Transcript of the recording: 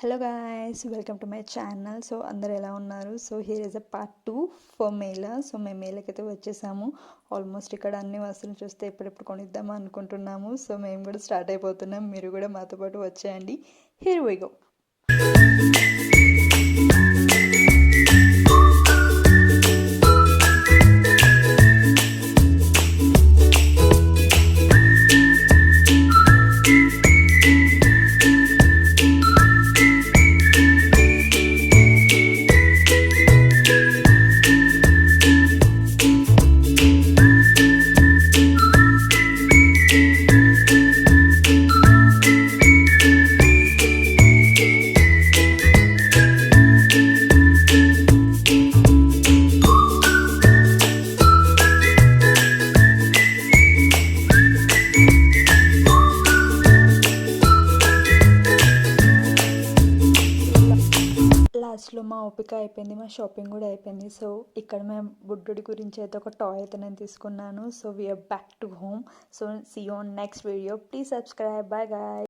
Hello guys, welcome to my channel. So అందరు ఎలా ఉన్నారు? So here is a part 2 for Mela. So మేము మేళకి అయితే వచ్చేసాము. ఆల్మోస్ట్ ఇక్కడ అన్ని వస్తువులు చూస్తే ఎప్పుడెప్పుడు కొనిద్దామా అనుకుంటున్నాము. సో మేము కూడా స్టార్ట్ అయిపోతున్నాం. మీరు కూడా మాతో పాటు వచ్చేయండి. Here we go. లాస్ట్లో మా ఓపిక అయిపోయింది, మా షాపింగ్ కూడా అయిపోయింది. సో ఇక్కడ మేము బుడ్డుడి గురించి అయితే ఒక టాయ్ అయితే నేను తీసుకున్నాను. So we're back to home. So see you on next video. Please subscribe. Bye guy.